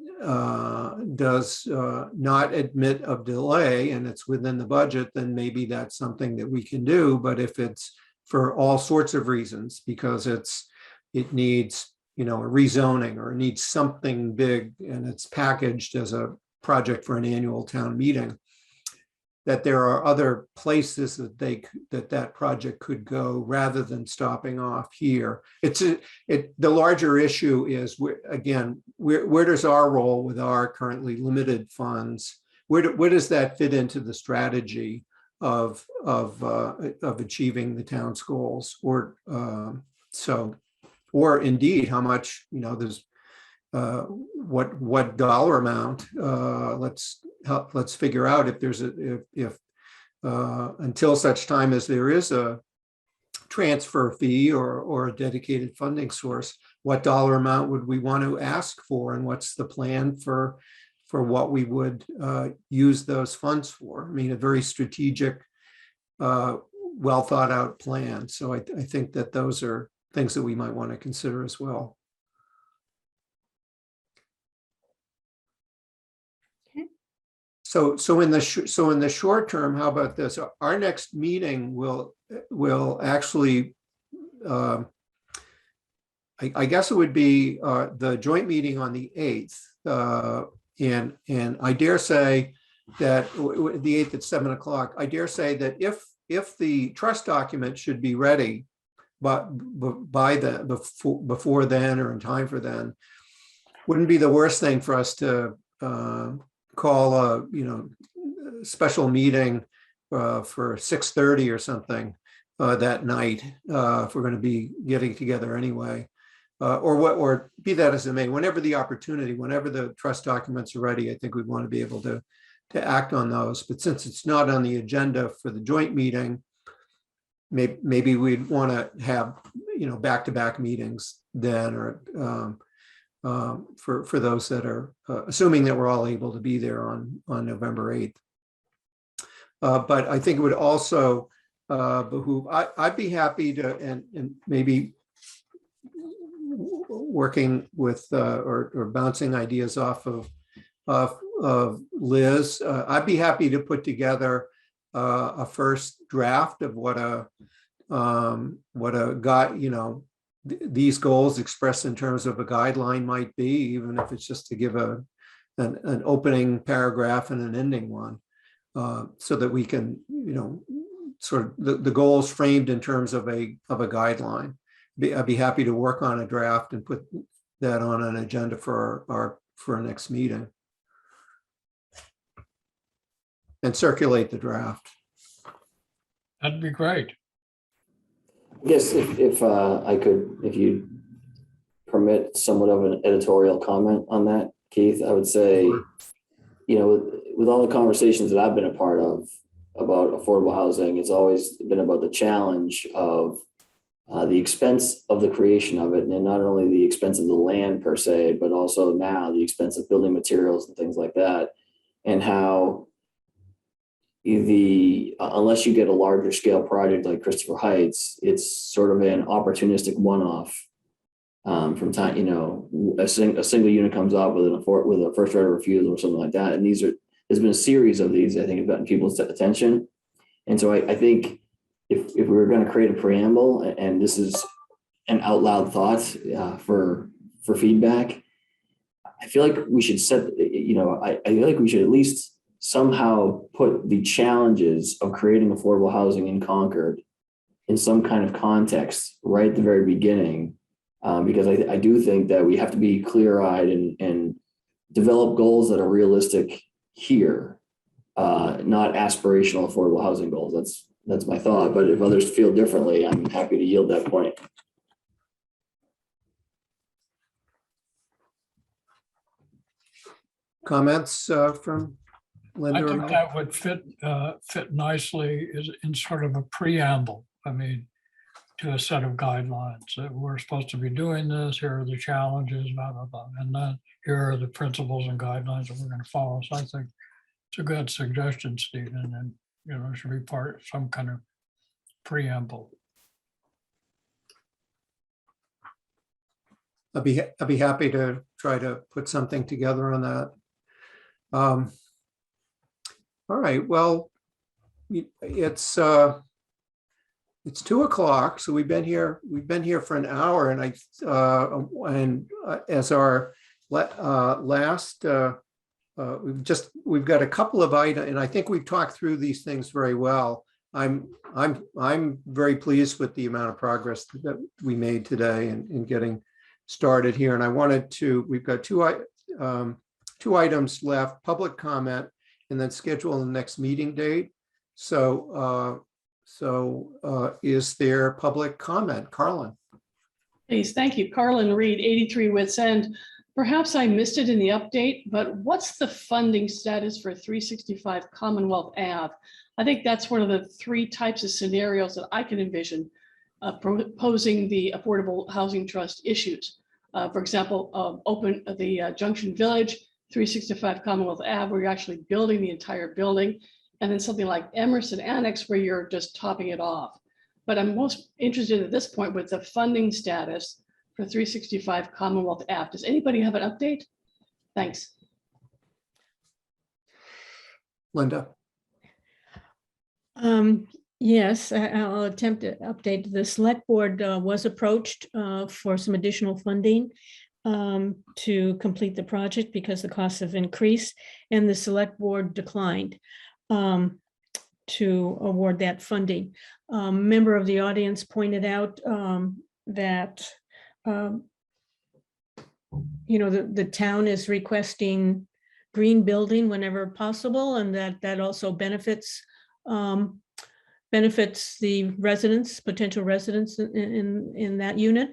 admit of delay and it's within the budget, then maybe that's something that we can do. But if it's for all sorts of reasons, because it needs a rezoning, or it needs something big and it's packaged as a project for an annual town meeting, that there are other places that project could go rather than stopping off here. The larger issue is, where does our role with our currently limited funds, where does that fit into the strategy of achieving the town's goals, or indeed how much, there's what dollar amount, let's figure out if there's if until such time as there is a transfer fee or a dedicated funding source, what dollar amount would we want to ask for, and what's the plan for what we would use those funds for? I mean, a very strategic, well thought out plan. So I think that those are things that we might want to consider as well. So in the short term, how about this? Our next meeting will actually, I guess it would be the joint meeting on the 8th, and I dare say that the 8th at 7 o'clock. I dare say that if the trust document should be ready, but before then, or in time for then, wouldn't be the worst thing for us to call a special meeting for 6:30 or something that night, if we're going to be getting together anyway. or be that as it may, whenever the opportunity, whenever the trust documents are ready, I think we want to be able to act on those. But since it's not on the agenda for the joint meeting, maybe we'd want to have, back-to-back meetings then, or for those that are assuming that we're all able to be there on November 8th. But I think it would also behoove, I'd be happy to, and maybe working with or bouncing ideas off of Liz, I'd be happy to put together a first draft of what a these goals expressed in terms of a guideline might be, even if it's just to give an opening paragraph and an ending one, so that we can, sort of the goals framed in terms of a guideline. I'd be happy to work on a draft and put that on an agenda for our next meeting and circulate the draft. That'd be great. Yes, if I could, if you permit somewhat of an editorial comment on that, Keith, I would say, with all the conversations that I've been a part of about affordable housing, it's always been about the challenge of the expense of the creation of it, and not only the expense of the land per se, but also now the expense of building materials and things like that, and how unless you get a larger scale project like Christopher Heights, it's sort of an opportunistic one-off. From time, a single unit comes up with a first right of refusal or something like that, and there's been a series of these, I think, have gotten people's attention. And so I think if we were going to create a preamble, and this is an out loud thought for feedback, I feel like we should set, I feel like we should at least somehow put the challenges of creating affordable housing in Concord in some kind of context right at the very beginning, because I do think that we have to be clear-eyed and develop goals that are realistic here, not aspirational affordable housing goals. That's my thought. But if others feel differently, I'm happy to yield that point. Comments from Linda? I or think Mel? that would fit nicely in sort of a preamble. I mean, to a set of guidelines that we're supposed to be doing this. Here are the challenges, blah, blah, blah. And then here are the principles and guidelines that we're going to follow. So I think it's a good suggestion, Stephen, and, it should be part of some kind of preamble. I'd be happy to try to put something together on that. All right, well, it's 2:00, so we've been here for an hour, and as our last, we've got a couple of items, and I think we've talked through these things very well. I'm very pleased with the amount of progress that we made today in getting started here, and we've got two items left: public comment, and then schedule the next meeting date. So is there public comment? Carlin? Please, thank you. Carlin Reed, 83 Wits End. Perhaps I missed it in the update, but what's the funding status for 365 Commonwealth Ave? I think that's one of the three types of scenarios that I can envision proposing the Affordable Housing Trust issues. For example, open the Junction Village, 365 Commonwealth Ave, where you're actually building the entire building, and then something like Emerson Annex, where you're just topping it off. But I'm most interested at this point with the funding status for 365 Commonwealth Ave. Does anybody have an update? Thanks. Linda? Yes, I'll attempt to update. The select board was approached for some additional funding to complete the project because the costs have increased, and the select board declined to award that funding. A member of the audience pointed out that the town is requesting green building whenever possible, and that also benefits the residents, potential residents in that unit.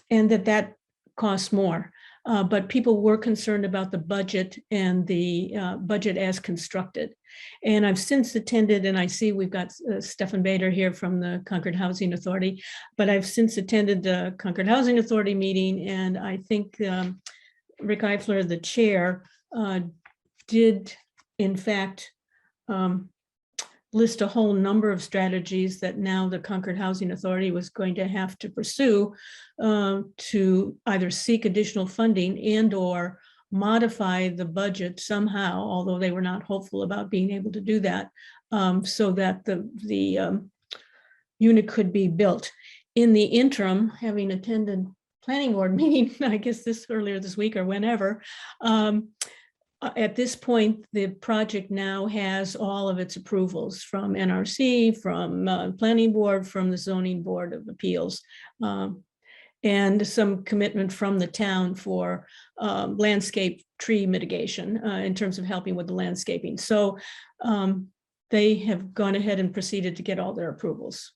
and that costs more. But people were concerned about the budget and the budget as constructed. And I've since attended, and I see we've got Stefan Bader here from the Concord Housing Authority, but I've since attended the Concord Housing Authority meeting, and I think Rick Eifler, the chair, did in fact list a whole number of strategies that now the Concord Housing Authority was going to have to pursue to either seek additional funding and or modify the budget somehow, although they were not hopeful about being able to do that, so that the unit could be built. In the interim, having attended planning board meeting, I guess earlier this week or whenever, at this point, the project now has all of its approvals from NRC, from Planning Board, from the Zoning Board of Appeals, and some commitment from the town for landscape tree mitigation in terms of helping with the landscaping. So they have gone ahead and proceeded to get all their approvals.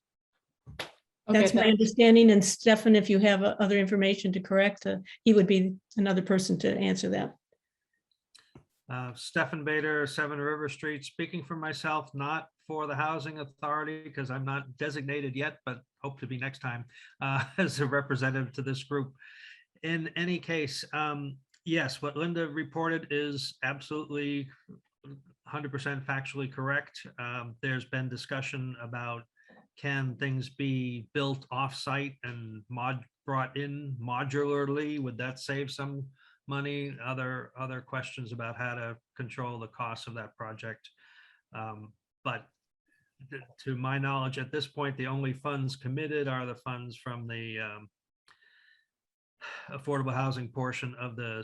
Okay, That's my understanding. And Stefan, if you have other information to correct, he would be another person to answer that. Stefan Bader, 7 River Street, speaking for myself, not for the Housing Authority, because I'm not designated yet, but hope to be next time as a representative to this group. In any case, yes, what Linda reported is absolutely 100% factually correct. There's been discussion about can things be built off-site and brought in modularly? Would that save some money? Other questions about how to control the cost of that project. But to my knowledge, at this point, the only funds committed are the funds from the affordable housing portion of the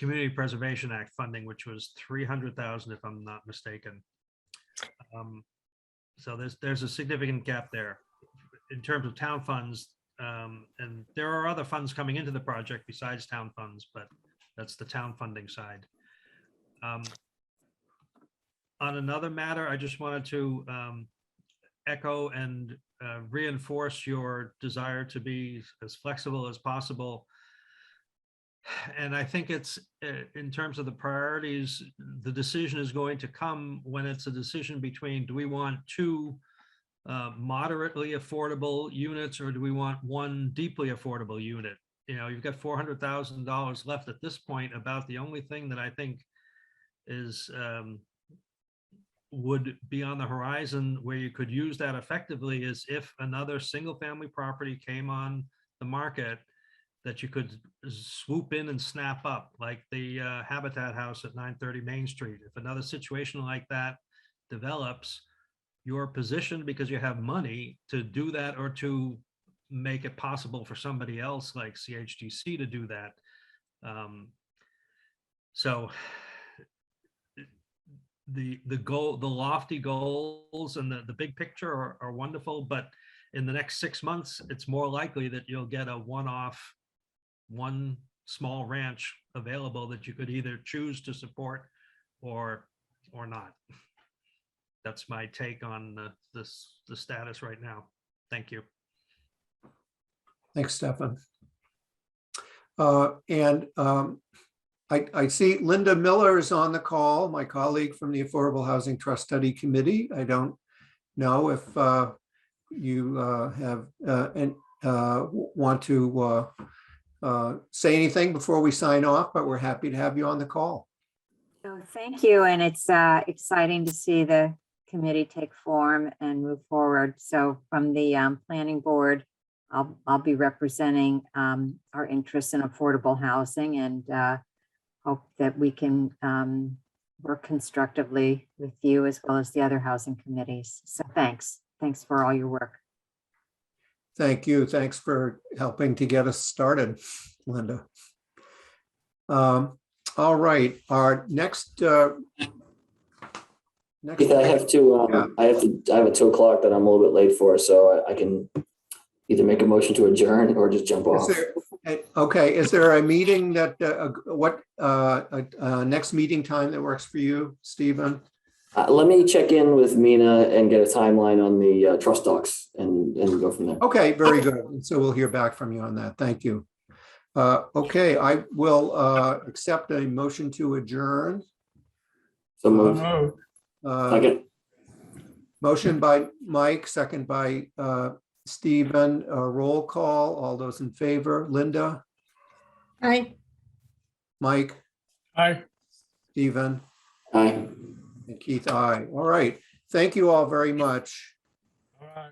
Community Preservation Act funding, which was $300,000, if I'm not mistaken. So there's a significant gap there in terms of town funds. And there are other funds coming into the project besides town funds, but that's the town funding side. On another matter, I just wanted to echo and reinforce your desire to be as flexible as possible. And I think it's in terms of the priorities, the decision is going to come when it's a decision between, do we want 2 moderately affordable units, or do we want 1 deeply affordable unit? You know, you've got $400,000 left at this point. About the only thing that I think is would be on the horizon where you could use that effectively is if another single family property came on the market that you could swoop in and snap up, like the Habitat House at 930 Main Street. If another situation like that develops, you're positioned because you have money to do that, or to make it possible for somebody else like CHDC to do that. So the lofty goals and the big picture are wonderful, but in the next 6 months, it's more likely that you'll get a one-off, 1 small ranch available that you could either choose to support or not. That's my take on the status right now. Thank you. Thanks, Stefan. I see Linda Miller is on the call, my colleague from the Affordable Housing Trust Study Committee. I don't know if you want to say anything before we sign off, but we're happy to have you on the call. Oh, thank you. And it's exciting to see the committee take form and move forward. So from the planning board, I'll be representing our interests in affordable housing, and hope that we can work constructively with you as well as the other housing committees. So thanks for all your work. Thank you. Thanks for helping to get us started, Linda. All right, our next. I have a 2 o'clock that I'm a little bit late for, so I can either make a motion to adjourn or just jump off. Okay, is there a meeting that next meeting time that works for you, Stephen? Let me check in with Mina and get a timeline on the trust docs and go from there. Okay, very good. And so we'll hear back from you on that. Thank you. Okay, I will accept a motion to adjourn. So move. Oh, Second. Motion by Mike, second by Stephen. Roll call. All those in favor. Linda, Aye. Mike, aye. Stephen, Aye. and Keith, aye. All right. Thank you all very much. All right.